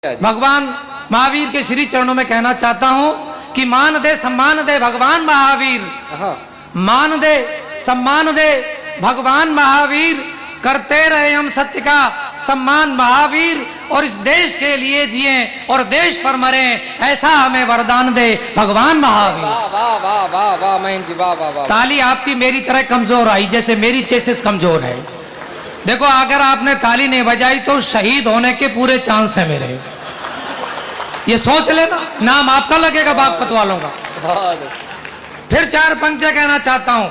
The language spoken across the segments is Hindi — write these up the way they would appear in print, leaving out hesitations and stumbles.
भगवान महावीर के श्री चरणों में कहना चाहता हूं कि मान दे सम्मान दे भगवान महावीर, मान दे सम्मान दे भगवान महावीर, करते रहे हम सत्य का सम्मान महावीर, और इस देश के लिए जिए और देश पर मरे, ऐसा हमें वरदान दे भगवान महावीर। वाह वाह वाह वाह वाह महेंद्र जी, वाह वाह वाह। ताली आपकी मेरी तरह कमजोर आई, जैसे मेरी चेसिस कमजोर है। देखो अगर आपने ताली नहीं बजाई तो शहीद होने के पूरे चांस है मेरे, ये सोच लेना, नाम आपका लगेगा बागपत वालों का। फिर चार पंक्तियां कहना चाहता हूं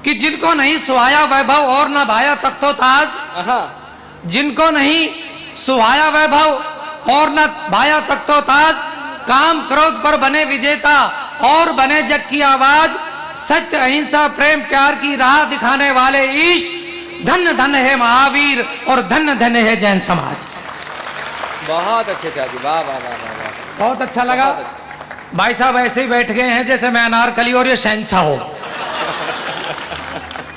कि जिनको नहीं सुहाया वैभव और न भाया तख्तो ताज, जिनको नहीं सुहाया वैभव और न भाया तख्तो ताज, काम क्रोध पर बने विजेता और बने जग की आवाज, सत्य अहिंसा प्रेम प्यार की राह दिखाने वाले ईश, धन्य धन्य है महावीर और धन्य धन्य है जैन समाज। बहुत अच्छे चाची, वाह वाह वाह वाह, बहुत अच्छा लगा। भाई साहब ऐसे ही बैठ गए हैं जैसे मैं अनारकली और ये शहंशाह हो।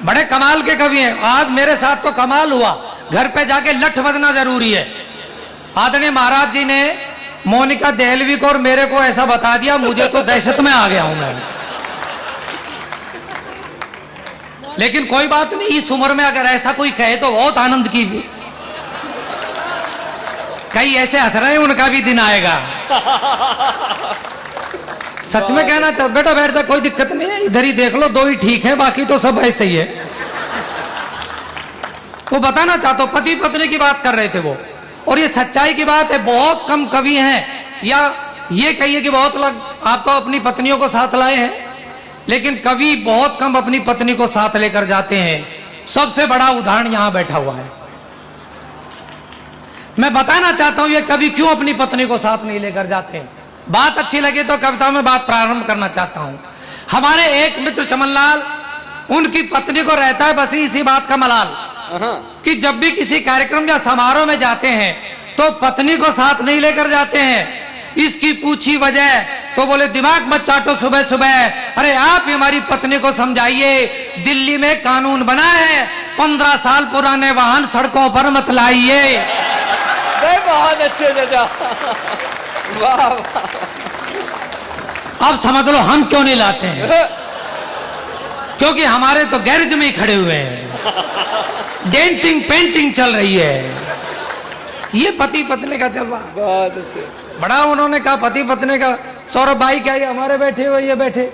बड़े कमाल के कवि हैं। आज मेरे साथ तो कमाल हुआ, घर पे जाके लठ बजना जरूरी है। आदरणीय महाराज जी ने मोनिका देहलवी को और मेरे को ऐसा बता दिया, मुझे तो दहशत में आ गया हूं मैं। लेकिन कोई बात नहीं, इस उम्र में अगर ऐसा कोई कहे तो बहुत आनंद की। कई ऐसे हंस रहे हैं, उनका भी दिन आएगा। सच में कहना चाहता, बेटा बैठ जा, कोई दिक्कत नहीं है, इधर ही देख लो, दो ही ठीक है, बाकी तो सब ऐसे ही है। वो बताना चाहता हूं, पति पत्नी की बात कर रहे थे वो, और ये सच्चाई की बात है। बहुत कम कवि हैं, या ये कहिए कि बहुत लोग आपको अपनी पत्नियों को साथ लाए हैं, लेकिन कवि बहुत कम अपनी पत्नी को साथ लेकर जाते हैं। सबसे बड़ा उदाहरण यहां बैठा हुआ है। मैं बताना चाहता हूं ये कवि क्यों अपनी पत्नी को साथ नहीं लेकर जाते हैं। बात अच्छी लगे तो कविता में बात प्रारंभ करना चाहता हूं। हमारे एक मित्र चमनलाल, उनकी पत्नी को रहता है बस इसी बात का मलाल कि जब भी किसी कार्यक्रम या समारोह में जाते हैं तो पत्नी को साथ नहीं लेकर जाते हैं। इसकी पूछी वजह तो बोले, दिमाग मत चाटो सुबह सुबह, अरे आप हमारी पत्नी को समझाइए, दिल्ली में कानून बना है 15 साल पुराने वाहन सड़कों पर मत लाइए। बहुत अच्छे चाचा, वाह वाह। अब समझ लो हम क्यों नहीं लाते हैं, क्योंकि हमारे तो गैरेज में ही खड़े हुए हैं, डेंटिंग पेंटिंग चल रही है। ये पति पत्नी का चल रहा। बहुत अच्छे। बड़ा उन्होंने कहा पति पत्नी का। सौरभ भाई क्या, ये हमारे बैठे हुए ये बैठे,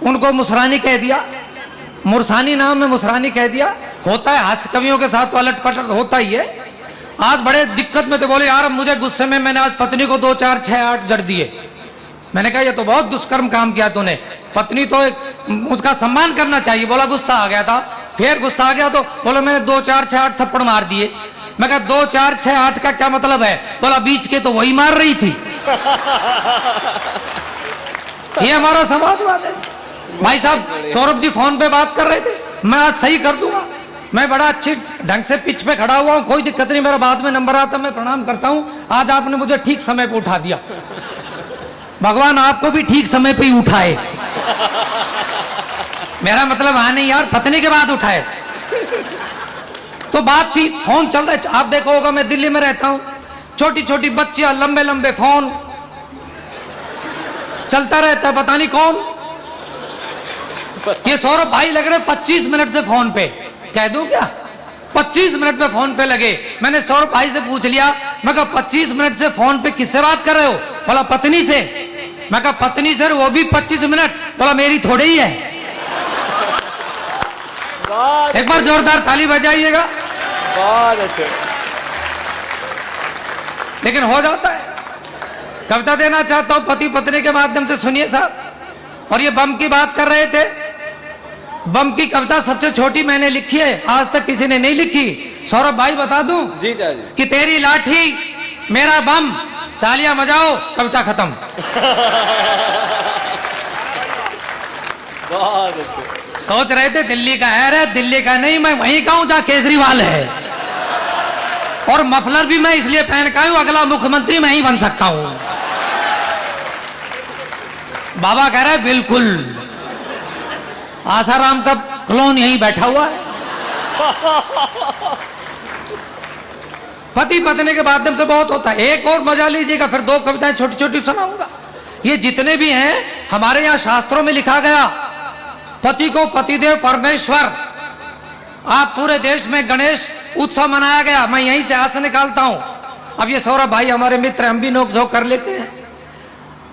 उनको मुसरानी कह दिया, मुरसानी नाम में मुसरानी कह दिया। होता है हास्य कवियों के साथ तो अलट पलट होता ही है। आज बड़े दिक्कत में तो बोले, यार मुझे गुस्से में मैंने आज पत्नी को 2 4 6 8 जड़ दिए। मैंने कहा ये तो बहुत दुष्कर्म काम किया तूने, पत्नी तो उसका सम्मान करना चाहिए। बोला गुस्सा आ गया था। फिर गुस्सा आ गया तो बोला मैंने 2 4 6 8 थप्पड़ मार दिए। मैं कहा 2 4 6 8 का क्या मतलब है? बोला बीच के तो वही मार रही थी। ये हमारा समाजवाद है। भाई साहब सौरभ जी फोन पे बात कर रहे थे, मैं आज सही कर दूंगा। मैं बड़ा अच्छे ढंग से पिच पे खड़ा हुआ हूं, कोई दिक्कत नहीं, मेरा बाद में नंबर आता मैं प्रणाम करता हूं। आज आपने मुझे ठीक समय पे उठा दिया, भगवान आपको भी ठीक समय पे ही उठाए। मेरा मतलब हाँ नहीं यार, पत्नी के बाद उठाए। तो बात थी, फोन चल रहा है। आप देखो होगा, मैं दिल्ली में रहता हूं, छोटी छोटी बच्चियां, लंबे लंबे फोन चलता रहता है, पता नहीं कौन। ये सौरभ भाई लग रहे 25 मिनट से फोन पे, कह दूं क्या 25 मिनट पे फोन पे लगे। मैंने सौरभ भाई से पूछ लिया, मैं कहा 25 मिनट से फोन पे किससे बात कर रहे हो? बोला पत्नी से। मैं कहा पत्नी सर वो भी 25 मिनट? बोला मेरी थोड़ी ही है। एक बार जोरदार ताली बजाइएगा। बहुत अच्छे। लेकिन हो जाता है। कविता देना चाहता हूं पति पत्नी के माध्यम से, सुनिए साहब। और ये बम की बात कर रहे थे, बम की कविता सबसे छोटी मैंने लिखी है, आज तक किसी ने नहीं लिखी। सौरभ भाई बता दूं जी चाची कि तेरी लाठी मेरा बम, तालियां बजाओ, कविता खत्म। बहुत अच्छे। सोच रहे थे दिल्ली का है, रे दिल्ली का नहीं, मैं वहीं का हूं जहां केजरीवाल है, और मफलर भी मैं इसलिए पहन का हूं, अगला मुख्यमंत्री मैं ही बन सकता हूं। बाबा कह रहे बिल्कुल, आसाराम का क्लोन यहीं बैठा हुआ है। पति पत्नी के माध्यम से बहुत होता है। एक और मजा लीजिएगा, फिर दो कविताएं छोटी छोटी सुनाऊंगा। ये जितने भी हैं हमारे यहाँ शास्त्रों में लिखा गया, पति को पतिदेव परमेश्वर। आप पूरे देश में गणेश उत्सव मनाया गया, मैं यहीं से हाथ से निकालता हूं। अब ये सौरभ भाई हमारे मित्र, हम भी नोक झोंक कर लेते हैं।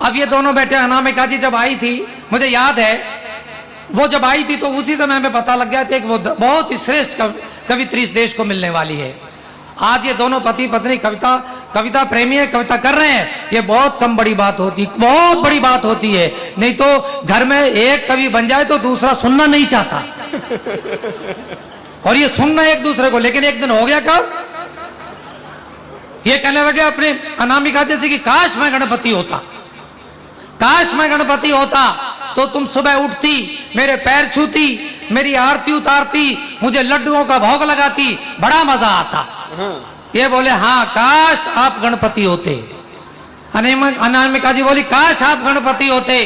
अब ये दोनों बेटे, अनामिका जी जब आई थी, मुझे याद है वो जब आई थी तो उसी समय हमें पता लग गया था कि वो बहुत ही श्रेष्ठ कवित्री इस देश को मिलने वाली है। आज ये दोनों पति पत्नी कविता प्रेमी है, कविता कर रहे हैं। ये बहुत कम बड़ी बात होती, बहुत बड़ी बात होती है। नहीं तो घर में एक कवि बन जाए तो दूसरा सुनना नहीं चाहता और ये सुनना एक दूसरे को। लेकिन एक दिन हो गया कब, ये कहने लगे अपने अनामिका जैसे कि काश मैं गणपति होता, काश मैं गणपति होता तो तुम सुबह उठती, मेरे पैर छूती, मेरी आरती उतारती, मुझे लड्डुओं का भोग लगाती, बड़ा मजा आता। ये बोले हाँ काश आप गणपति होते। अनामिका जी बोली काश आप गणपति होते,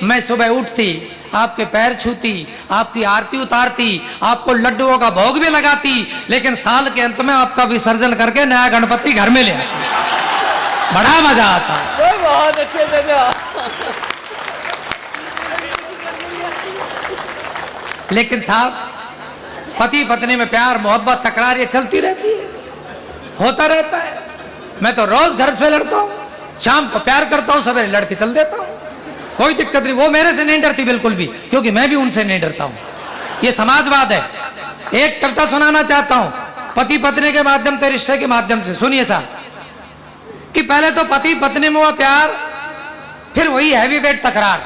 मैं सुबह उठती, आपके पैर छूती, आपकी आरती उतारती, आपको लड्डुओं का भोग भी लगाती, लेकिन साल के अंत में आपका विसर्जन करके नया गणपति घर में ले आती, बड़ा मजा आता। बहुत अच्छे चाचा। लेकिन साहब पति पत्नी में प्यार मोहब्बत तकरार ये चलती रहती है, होता रहता है। मैं तो रोज घर से लड़ता हूँ, शाम को प्यार करता हूँ, सवेरे लड़के चल देता हूँ, कोई दिक्कत नहीं। वो मेरे से नहीं डरती बिल्कुल भी, क्योंकि मैं भी उनसे नहीं डरता हूँ। ये समाजवाद है। एक कविता सुनाना चाहता हूँ पति पत्नी के माध्यम से, रिश्ते के माध्यम से। सुनिए साहब कि पहले तो पति पत्नी में हुआ प्यार, फिर वही हैवी वेट तकरार।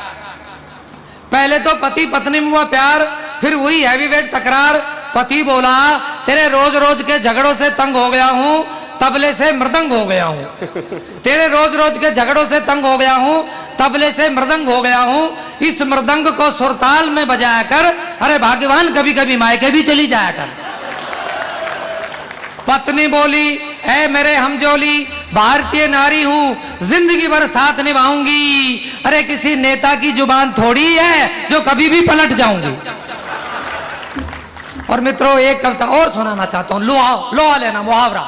पहले तो पति पत्नी में हुआ प्यार, फिर वही हैवी वेट तकरार। पति बोला तेरे रोज रोज के झगड़ों से तंग हो गया हूं, तबले से मृदंग हो गया हूं। तेरे रोज रोज के झगड़ों से तंग हो गया हूं, तबले से मृदंग हो गया हूं। इस मृदंग को सुरताल में बजाया कर, अरे भाग्यवान कभी कभी मायके भी चली जाया कर। पत्नी बोली ऐ मेरे हमजोली, भारतीय नारी हूं, जिंदगी भर साथ निभाऊंगी। अरे किसी नेता की जुबान थोड़ी है जो कभी भी पलट जाऊंगी। और मित्रों एक कविता और सुनाना चाहता हूं, लोहा लेना, मुहावरा।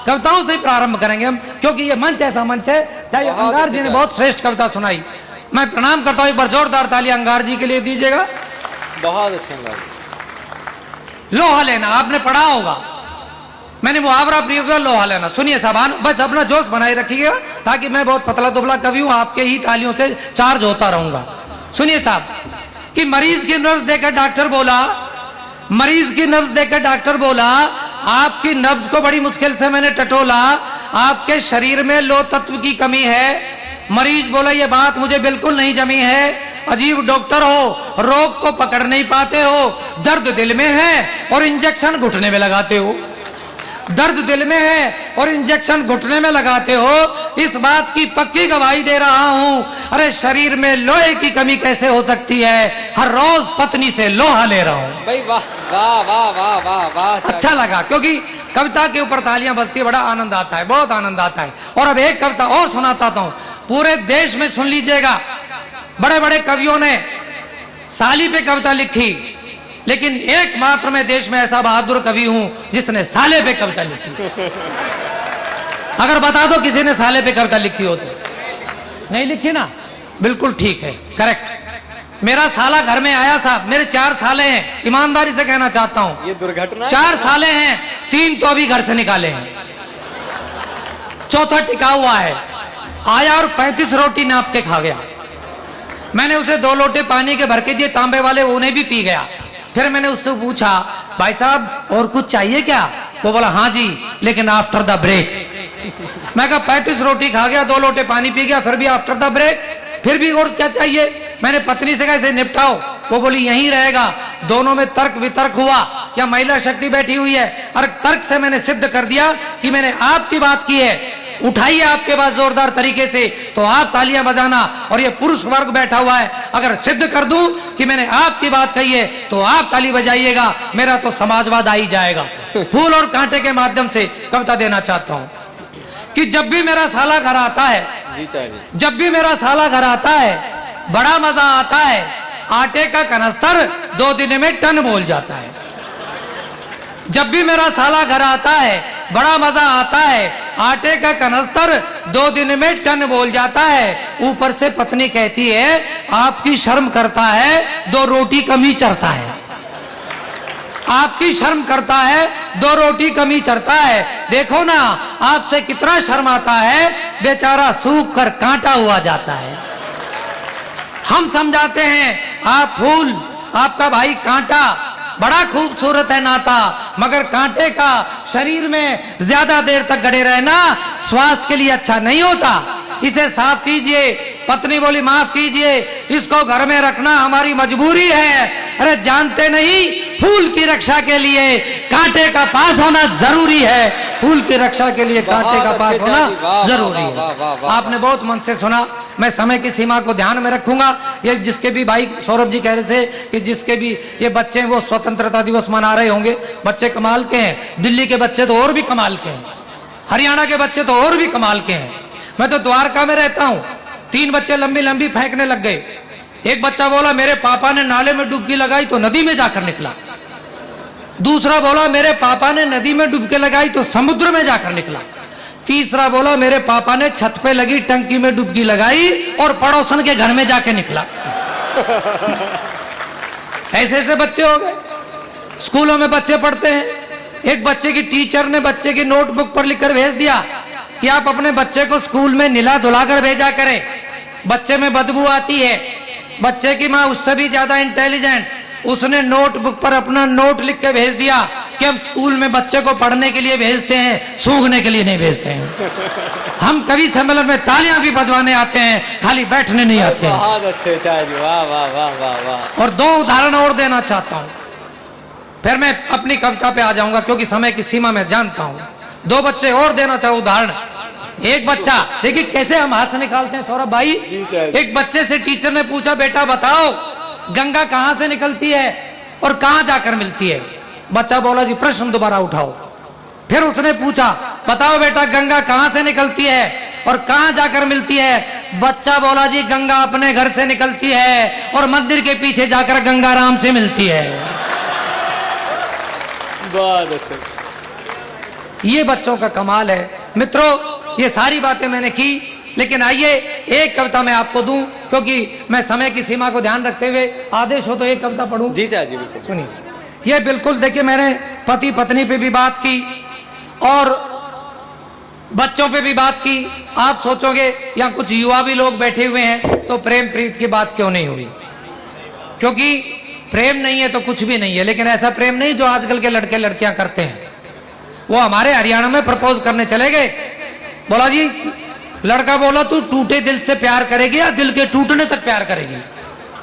कविताओं से ही प्रारंभ करेंगे हम, क्योंकि ये मंच ऐसा मंच है। चाहे अंगार जी ने बहुत श्रेष्ठ कविता सुनाई, मैं प्रणाम करता हूं। एक बार जोरदार ताली अंगार जी के लिए दीजिएगा। बहुत अच्छे अंगार। लोहा लेना आपने पढ़ा होगा, मैंने मुहावरा प्रयोग किया, लोहा लेना। सुनिए साहब, बस अपना जोश बनाए रखिएगा, ताकि मैं बहुत पतला दुबला कवि हूं, आपके ही तालियों से चार्ज होता रहूंगा। सुनिए साहब कि मरीज की नब्ज देखकर डॉक्टर बोला, मरीज की नब्ज देखकर डॉक्टर बोला, आपकी नब्ज को बड़ी मुश्किल से मैंने टटोला, आपके शरीर में लो तत्व की कमी है। मरीज बोला ये बात मुझे बिल्कुल नहीं जमी है, अजीब डॉक्टर हो, रोग को पकड़ नहीं पाते हो, दर्द दिल में है और इंजेक्शन घुटने में लगाते हो। दर्द दिल में है और इंजेक्शन घुटने में लगाते हो, इस बात की पक्की गवाही दे रहा हूं। अरे शरीर में लोहे की कमी कैसे हो सकती है, हर रोज पत्नी से लोहा ले रहा हूं। भाई वाह वाह वाह वाह वाह वाह। अच्छा लगा, क्योंकि कविता के ऊपर तालियां बजती, बड़ा आनंद आता है, बहुत आनंद आता है। और अब एक कविता और सुनाता हूं, पूरे देश में सुन लीजिएगा। बड़े बड़े कवियों ने साली पे कविता लिखी, लेकिन एकमात्र मैं देश में ऐसा बहादुर कवि हूं जिसने साले पे कविता लिखी। अगर बता दो किसी ने साले पे कविता लिखी हो तो। नहीं लिखी ना, बिल्कुल ठीक है, करेक्ट। मेरा साला घर में आया साहब, मेरे 4 साले हैं, ईमानदारी से कहना चाहता हूं, ये दुर्घटना 4 साले हैं, 3 तो अभी घर से निकाले हैं, चौथा टिका हुआ है। आया और 35 रोटी नाप के खा गया। मैंने उसे 2 लोटे पानी के भर के दिए, तांबे वाले, उन्हें भी पी गया। फिर मैंने उससे पूछा भाई साहब और कुछ चाहिए क्या? वो बोला हाँ जी, लेकिन आफ्टर द ब्रेक। मैं कहा 35 रोटी खा गया, 2 लोटे पानी पी गया, फिर भी आफ्टर द ब्रेक, फिर भी और क्या चाहिए? मैंने पत्नी से कहा इसे निपटाओ, वो बोली यहीं रहेगा। दोनों में तर्क वितर्क हुआ, या महिला शक्ति बैठी हुई है, और तर्क से मैंने सिद्ध कर दिया कि मैंने आपकी बात की है। उठाइए आपके पास जोरदार तरीके से तो आप तालियां बजाना, और ये पुरुष वर्ग बैठा हुआ है, अगर सिद्ध कर दूं कि मैंने आपकी बात कही है तो आप ताली बजाइएगा, मेरा तो समाजवाद आ ही जाएगा। फूल और कांटे के माध्यम से कविता देना चाहता हूं कि जब भी मेरा साला घर आता है, जी चाहिए, जब भी मेरा साला घर आता है बड़ा मजा आता है। आटे का कनस्तर 2 दिन में टन बोल जाता है। जब भी मेरा साला घर आता है बड़ा मजा आता है, आटे का कनस्तर 2 दिन में टन बोल जाता है। ऊपर से पत्नी कहती है आपकी शर्म करता है 2 रोटी कमी चढ़ता है, आपकी शर्म करता है 2 रोटी कमी चढ़ता है। देखो ना आपसे कितना शर्म आता है, बेचारा सूख कर कांटा हुआ जाता है। हम समझाते हैं आप फूल, आपका भाई कांटा, बड़ा खूबसूरत है नाता, मगर कांटे का शरीर में ज्यादा देर तक गड़े रहना स्वास्थ्य के लिए अच्छा नहीं होता, इसे साफ कीजिए। पत्नी बोली माफ कीजिए, इसको घर में रखना हमारी मजबूरी है। अरे जानते नहीं फूल की रक्षा के लिए कांटे का पास होना जरूरी है, फूल की रक्षा के लिए कांटे का पास होना जरूरी है। आपने बहुत मन से सुना, मैं समय की सीमा को ध्यान में रखूंगा। ये जिसके भी भाई सौरभ जी कह रहे थे कि जिसके भी ये बच्चे हैं वो स्वतंत्रता दिवस मना रहे होंगे, बच्चे कमाल के हैं। दिल्ली के बच्चे तो और भी कमाल के हैं, हरियाणा के बच्चे तो और भी कमाल के हैं। मैं तो द्वारका में रहता हूँ, 3 बच्चे लंबी लंबी फेंकने लग गए। एक बच्चा बोला मेरे पापा ने नाले में डुबकी लगाई तो नदी में जाकर निकला। दूसरा बोला मेरे पापा ने नदी में डुबकी लगाई तो समुद्र में जाकर निकला। तीसरा बोला मेरे पापा ने छत पे लगी टंकी में डुबकी लगाई और पड़ोसन के घर में जाके निकला। ऐसे ऐसे बच्चे हो गए। स्कूलों में बच्चे पढ़ते हैं, एक बच्चे की टीचर ने बच्चे की नोटबुक पर लिखकर भेज दिया कि आप अपने बच्चे को स्कूल में निला धुलाकर भेजा करें, बच्चे में बदबू आती है। बच्चे की माँ उससे भी ज्यादा इंटेलिजेंट, उसने नोटबुक पर अपना नोट लिख के भेज दिया कि हम स्कूल में बच्चे को पढ़ने के लिए भेजते हैं, सूंघने के लिए नहीं भेजते हैं। हम कवि सम्मेलन में तालियां भी बजवाने आते हैं, खाली बैठने नहीं आते हैं। बहुत अच्छे चाचा जी, वाह वाह वाह वाह वाह। और 2 उदाहरण और देना चाहता हूं, फिर मैं अपनी कविता पे आ जाऊंगा क्योंकि समय की सीमा में जानता हूं। 2 बच्चे और देना चाहूं उदाहरण। एक बच्चा, देखिए कैसे हम हाथ से निकालते हैं सौरभ भाई। एक बच्चे से टीचर ने पूछा बेटा बताओ गंगा कहां से निकलती है और कहां जाकर मिलती है। बच्चा बोला जी प्रश्न दोबारा उठाओ। फिर उसने पूछा बताओ बेटा गंगा कहां से निकलती है और कहां जाकर मिलती है। बच्चा बोला जी गंगा अपने घर से निकलती है और मंदिर के पीछे जाकर गंगाराम से मिलती है। बहुत अच्छे। ये बच्चों का कमाल है। मित्रों ये सारी बातें मैंने की, लेकिन आइए एक कविता मैं आपको दूं क्योंकि मैं समय की सीमा को ध्यान रखते हुए आदेश हो तो एक कविता पढ़ूं। जी चाचा जी बिल्कुल। सुनिए, ये बिल्कुल देखिए मैंने पति पत्नी पे भी बात की और बच्चों पे भी बात की। आप सोचोगे यहाँ कुछ युवा भी लोग बैठे हुए हैं तो प्रेम प्रीत की बात क्यों नहीं हुई, क्योंकि प्रेम नहीं है तो कुछ भी नहीं है। लेकिन ऐसा प्रेम नहीं जो आजकल के लड़के लड़कियां करते हैं। वो हमारे हरियाणा में प्रपोज करने चले गए, बोला जी लड़का बोला तू टूटे दिल से प्यार करेगी या दिल के टूटने तक प्यार करेगी।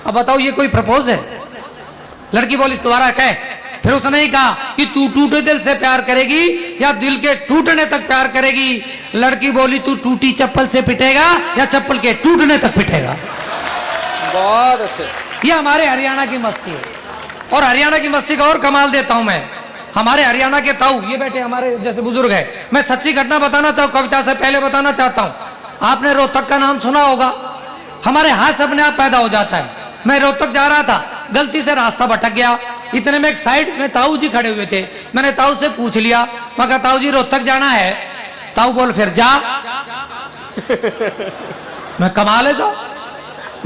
अब बताओ ये कोई प्रपोज है। लड़की बोली दोबारा कह। फिर उसने ही कहा कि तू टूटे दिल से प्यार करेगी या दिल के टूटने तक प्यार करेगी। लड़की बोली तू टूटी चप्पल से पिटेगा या चप्पल के टूटने तक पिटेगा। बहुत अच्छे। ये हमारे हरियाणा की मस्ती है। और हरियाणा की मस्ती का और कमाल देता हूं मैं। हमारे हरियाणा के ताऊ ये बैठे हमारे जैसे बुजुर्ग है। मैं सच्ची घटना बताना चाहूँ, कविता से पहले बताना चाहता हूँ। आपने रोहतक का नाम सुना होगा। हमारे हाथ अपने आप पैदा हो जाता है। मैं रोहतक जा रहा था, गलती से रास्ता भटक गया। इतने में एक साइड में ताऊ जी खड़े हुए थे। मैंने ताऊ से पूछ लिया, मैं कहा ताऊ जी रोहतक जाना है। ताऊ बोल फिर जा। मैं कमाल है जाओ।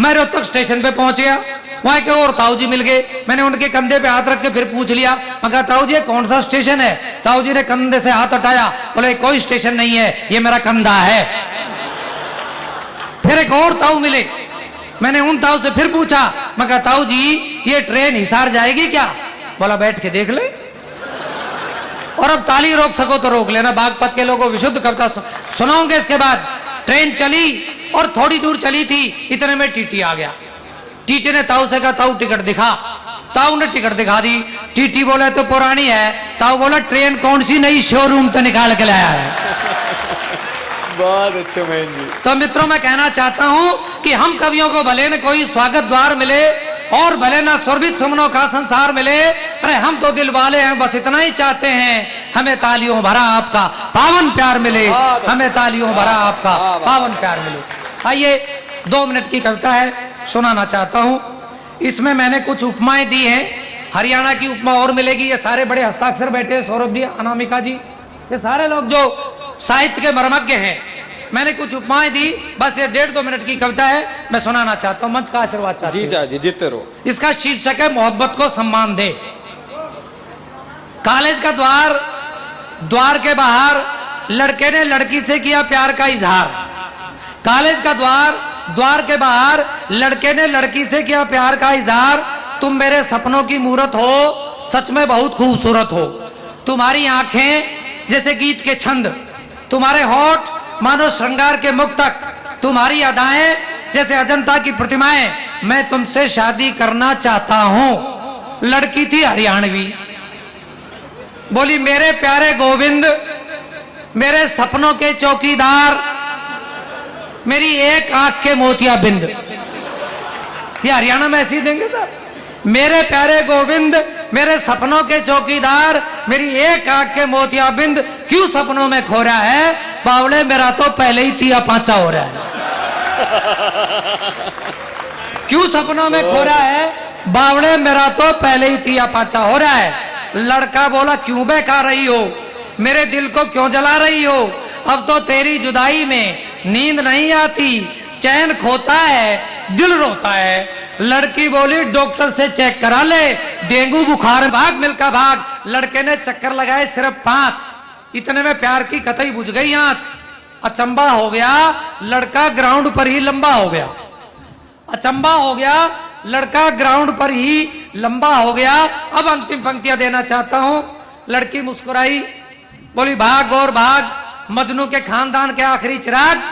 मैं रोहतक स्टेशन पे पहुंच गया, वहां के और ताऊ जी मिल गए। मैंने उनके कंधे पे हाथ रख के फिर पूछ लिया, मैं कहा ताऊ जी कौन सा स्टेशन है। ताऊ जी ने कंधे से हाथ हटाया, बोले कोई स्टेशन नहीं है, ये मेरा कंधा है। फिर एक और ताऊ मिले, मैंने उन ताऊ से फिर पूछा, मैं कहा ताऊ जी ये ट्रेन हिसार जाएगी क्या। बोला बैठ के देख ले, और अब ताली रोक सको तो रोक लेना। बागपत के लोगों विशुद्ध कविता सुनाऊंगे। इसके बाद ट्रेन चली और थोड़ी दूर चली थी, इतने में टीटी आ गया। टीटी ने ताऊ से कहा ताऊ टिकट दिखा। ताऊ ने टिकट दिखा दी। टीटी बोला तो पुरानी है। ताऊ बोला ट्रेन कौन सी नई शोरूम तो निकाल के लाया है। बहुत अच्छे महेंद्र जी। तो मित्रों मैं कहना चाहता हूं कि हम कवियों को भले न कोई स्वागत द्वार मिले और भले ना सुरभित सुमनों का संसार मिले, अरे हम तो दिल वाले हैं, बस इतना ही चाहते हैं हमें तालियों भरा आपका पावन प्यार मिले। हमें तालियों भरा आपका पावन प्यार मिले। आइए 2 मिनट की कविता है, सुनाना चाहता हूं। इसमें मैंने कुछ उपमाएं दी हैं हरियाणा की उपमा और मिलेगी। ये सारे बड़े हस्ताक्षर बैठे हैं, सौरभ जी, अनामिका जी, ये सारे लोग जो साहित्य के मर्मज्ञ हैं। मैंने कुछ उपमाएं दी, बस ये 1.5-2 मिनट की कविता है, मैं सुनाना चाहता हूँ, मंच का आशीर्वाद चाहता जी हूँ। चाचा जी जीते रहो। इसका शीर्षक है मोहब्बत को सम्मान दे। कॉलेज का द्वार के बाहर लड़के ने लड़की से किया प्यार का इजहार। कॉलेज का द्वार के बाहर लड़के ने लड़की से किया प्यार का इजहार। तुम मेरे सपनों की मूरत हो, सच में बहुत खूबसूरत हो। तुम्हारी आंखें जैसे गीत के छंद, तुम्हारे होठ मानो श्रृंगार के मुक्तक, तुम्हारी अदाएं जैसे अजंता की प्रतिमाएं। मैं तुमसे शादी करना चाहता हूं। लड़की थी हरियाणवी, बोली मेरे प्यारे गोविंद, मेरे सपनों के चौकीदार, मेरी एक आंख के मोतिया बिंद। ये हरियाणा में ऐसी देंगे सर, मेरे प्यारे गोविंद, मेरे सपनों के चौकीदार, मेरी एक आंख के मोतिया बिंद। क्यों सपनों में खो रहा है बावड़े, मेरा तो पहले ही तिया पांचा हो रहा है। क्यों सपनों में खो रहा है बावड़े, मेरा तो पहले ही तिया पांचा हो रहा है। लड़का बोला क्यों बहका रही हो, मेरे दिल को क्यों जला रही हो। अब तो तेरी जुदाई में नींद नहीं आती, चैन खोता है, दिल रोता है। लड़की बोली डॉक्टर से चेक करा ले, डेंगू बुखार, भाग मिलका भाग। लड़के ने चक्कर लगाए सिर्फ 5, इतने में प्यार की कतई बुझ गई आंच। अचंबा हो गया, लड़का ग्राउंड पर ही लंबा हो गया। अचंबा हो गया, लड़का ग्राउंड पर ही लंबा हो गया। अब अंतिम पंक्तियां देना चाहता हूं। लड़की मुस्कुराई, बोली भाग और भाग, मजनू के खानदान के आखिरी चिराग।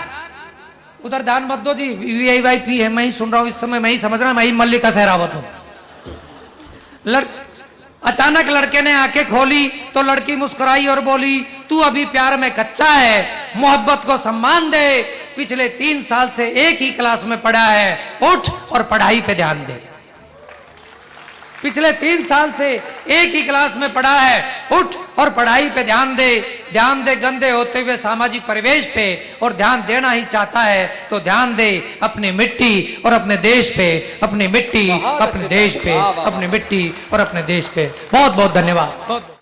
उधर ध्यान मत दो जी, वीआईपी है, मैं ही सुन रहा हूं इस समय, मैं ही समझ रहा, मैं ही मल्लिका सहरावत हूं। अचानक लड़के ने आंखें खोली तो लड़की मुस्कुराई और बोली तू अभी प्यार में कच्चा है, मोहब्बत को सम्मान दे। पिछले 3 साल से एक ही क्लास में पढ़ा है, उठ और पढ़ाई पे ध्यान दे। पिछले 3 साल से एक ही क्लास में पढ़ा है, उठ और पढ़ाई पे ध्यान दे। ध्यान दे गंदे होते हुए सामाजिक परिवेश पे, और ध्यान देना ही चाहता है तो ध्यान दे अपनी मिट्टी और अपने देश पे, अपनी मिट्टी अपने देश पे, अपनी मिट्टी और अपने देश पे। बहुत बहुत धन्यवाद।